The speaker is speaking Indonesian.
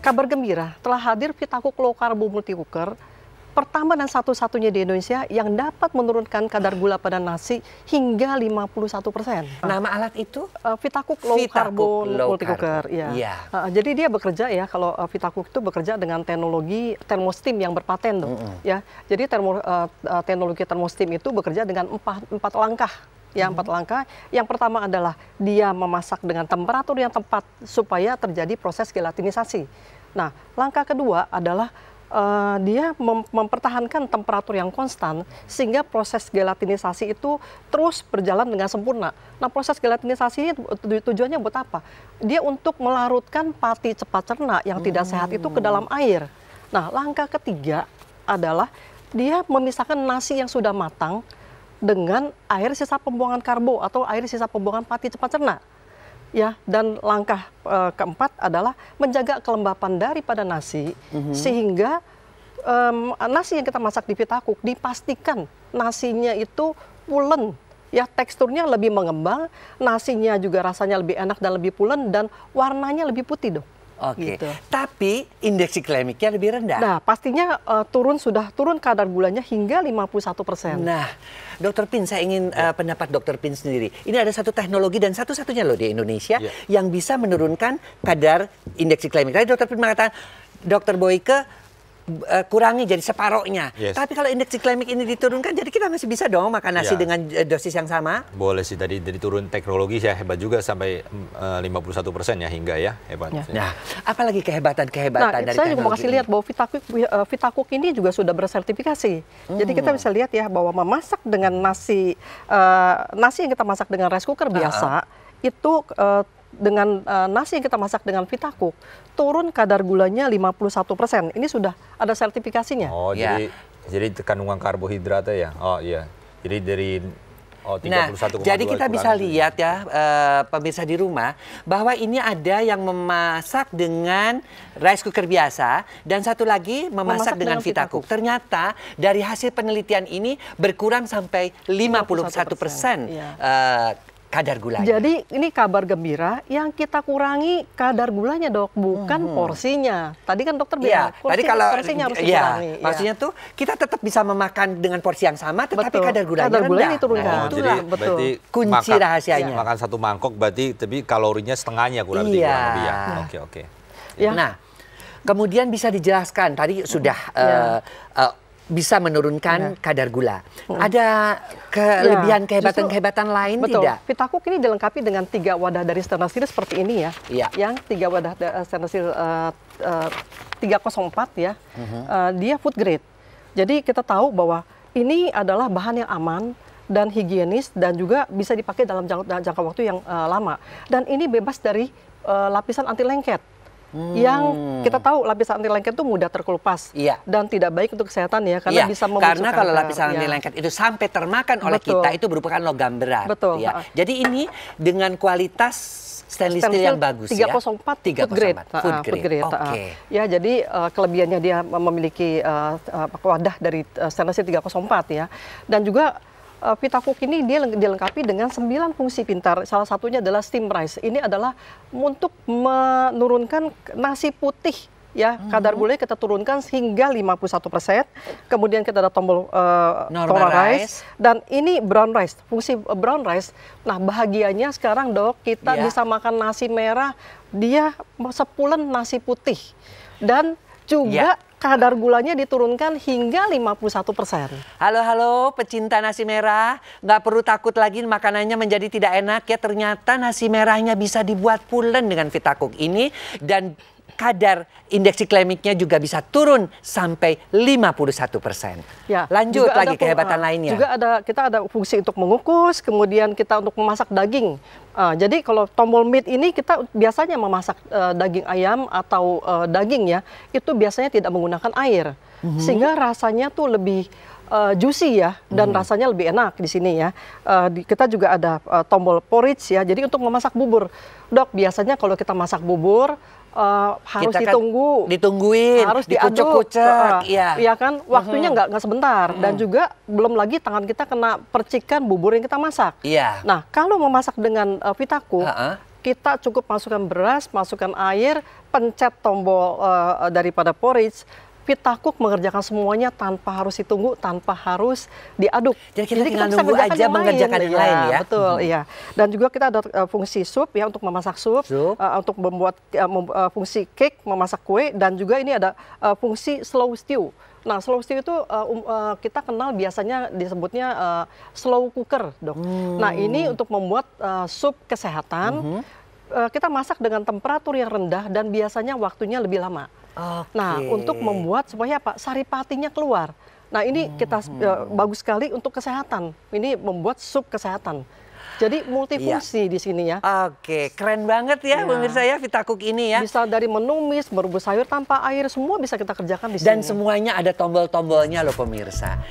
kabar gembira, telah hadir Vitacook Low Carbo Multi Cooker, pertama dan satu-satunya di Indonesia yang dapat menurunkan kadar gula pada nasi hingga 51%. Nama alat itu? Vitacook Low Carbo Low Multi Cooker. Ya. Iya. Jadi dia bekerja ya, kalau Vitacook itu bekerja dengan teknologi thermosteam yang berpaten tuh. Ya. Jadi teknologi thermosteam itu bekerja dengan empat langkah. Ya, 4 langkah. Yang pertama adalah dia memasak dengan temperatur yang tepat supaya terjadi proses gelatinisasi. Nah, langkah kedua adalah dia mempertahankan temperatur yang konstan sehingga proses gelatinisasi itu terus berjalan dengan sempurna. Nah, proses gelatinisasi ini tujuannya buat apa? Dia untuk melarutkan pati cepat cerna yang tidak sehat itu ke dalam air. Nah, langkah ketiga adalah dia memisahkan nasi yang sudah matang dengan air sisa pembuangan karbo atau air sisa pembuangan pati cepat cerna. Ya, dan langkah keempat adalah menjaga kelembapan daripada nasi sehingga nasi yang kita masak di Vitacook dipastikan nasinya itu pulen, ya teksturnya lebih mengembang, nasinya juga rasanya lebih enak dan lebih pulen dan warnanya lebih putih, Dok. Oke, Gitu. tapi indeks glikemiknya lebih rendah. Nah, pastinya sudah turun kadar gulanya hingga 51%. Nah, Dokter Pin, saya ingin pendapat Dokter Pin sendiri. Ini ada satu teknologi dan satu-satunya loh di Indonesia yang bisa menurunkan kadar indeks glikemik. Tadi Dokter Pin mengatakan, Dokter Boyke kurangi jadi separohnya. Tapi kalau indeks glikemik ini diturunkan, jadi kita masih bisa dong makan nasi dengan dosis yang sama? Boleh sih, tadi turun teknologi ya hebat juga sampai 51% ya hingga ya, hebat. Nah, apalagi kehebatan dari teknologi saya juga mau kasih lihat bahwa Vitacook ini juga sudah bersertifikasi. Jadi kita bisa lihat ya bahwa memasak dengan nasi yang kita masak dengan rice cooker biasa itu dengan nasi yang kita masak dengan Vitacook turun kadar gulanya 51%. Ini sudah ada sertifikasinya. Oh, jadi kandungan karbohidratnya ya. Oh iya. Jadi dari 31,2. Jadi kita bisa lihat ya pemirsa di rumah bahwa ini ada yang memasak dengan rice cooker biasa dan satu lagi memasak dengan Vitacook. Ternyata dari hasil penelitian ini berkurang sampai 51% kadar gulanya. Jadi ini kabar gembira, yang kita kurangi kadar gulanya, Dok, bukan porsinya. Tadi kan dokter bilang, porsinya harus dikurangi. Maksudnya tuh kita tetap bisa memakan dengan porsi yang sama, tetapi kadar gulanya rendah. Diturunkan. Jadi berarti kunci rahasianya. Makan satu mangkok berarti tapi kalorinya setengahnya kurang lebih ya. Oke. Nah, kemudian bisa dijelaskan tadi sudah bisa menurunkan kadar gula. Ada kelebihan kehebatan lain tidak? Vitacook ini dilengkapi dengan 3 wadah dari stainless steel seperti ini ya. Yang 3 wadah stainless steel 304 ya. Dia food grade. Jadi kita tahu bahwa ini adalah bahan yang aman dan higienis dan juga bisa dipakai dalam jangka waktu yang lama. Dan ini bebas dari lapisan anti lengket. Yang kita tahu lapisan anti lengket itu mudah terkelupas dan tidak baik untuk kesehatan ya, karena bisa memicu karena kalau lapisan anti lengket itu sampai termakan oleh kita itu merupakan logam berat. Jadi ini dengan kualitas stainless steel yang bagus 304 food grade. Ya, jadi kelebihannya dia memiliki wadah dari stainless steel 304 ya, dan juga Vitacook ini dia dilengkapi dengan 9 fungsi pintar. Salah satunya adalah steam rice. Ini adalah untuk menurunkan nasi putih ya, kadar gulanya kita turunkan hingga 51%. Kemudian kita ada tombol normal rice dan ini brown rice. Fungsi brown rice. Nah, bahagianya sekarang, Dok, kita bisa makan nasi merah dia sepulen nasi putih. Dan juga kadar gulanya diturunkan hingga 51%. Halo pecinta nasi merah, nggak perlu takut lagi makanannya menjadi tidak enak ya. Ternyata nasi merahnya bisa dibuat pulen dengan Vitacook ini dan kadar indeks glikemiknya juga bisa turun sampai 51%. Lanjut lagi kehebatan lainnya. Juga kita ada fungsi untuk mengukus, kemudian kita untuk memasak daging. Jadi kalau tombol meat ini kita biasanya memasak daging ayam atau daging ya, itu biasanya tidak menggunakan air. Sehingga rasanya tuh lebih juicy ya, dan rasanya lebih enak di sini ya. Kita juga ada tombol porridge ya, jadi untuk memasak bubur. Dok, biasanya kalau kita masak bubur harus ditungguin, harus dikucek-kucek, iya kan, waktunya nggak sebentar, dan juga belum lagi tangan kita kena percikan bubur yang kita masak. Nah, kalau memasak dengan Vitacook, kita cukup masukkan beras, masukkan air, pencet tombol daripada porridge. Vitacook mengerjakan semuanya tanpa harus ditunggu, tanpa harus diaduk. Jadi kita tinggal nunggu aja mengerjakan yang lain ya. Betul, iya. Dan juga kita ada fungsi sup ya untuk memasak sup. Untuk membuat fungsi cake, memasak kue, dan juga ini ada fungsi slow stew. Nah, slow stew itu kita kenal biasanya disebutnya slow cooker, Dok. Nah, ini untuk membuat sup kesehatan. Kita masak dengan temperatur yang rendah dan biasanya waktunya lebih lama. Nah, untuk membuat supaya apa? Saripatinya keluar. Nah, ini kita bagus sekali untuk kesehatan. Ini membuat sup kesehatan. Jadi multifungsi di sini ya. Oke, keren banget ya pemirsa ya Vitacook ini ya. Bisa dari menumis, merebus sayur tanpa air, semua bisa kita kerjakan di sini. Dan semuanya ada tombol-tombolnya loh pemirsa.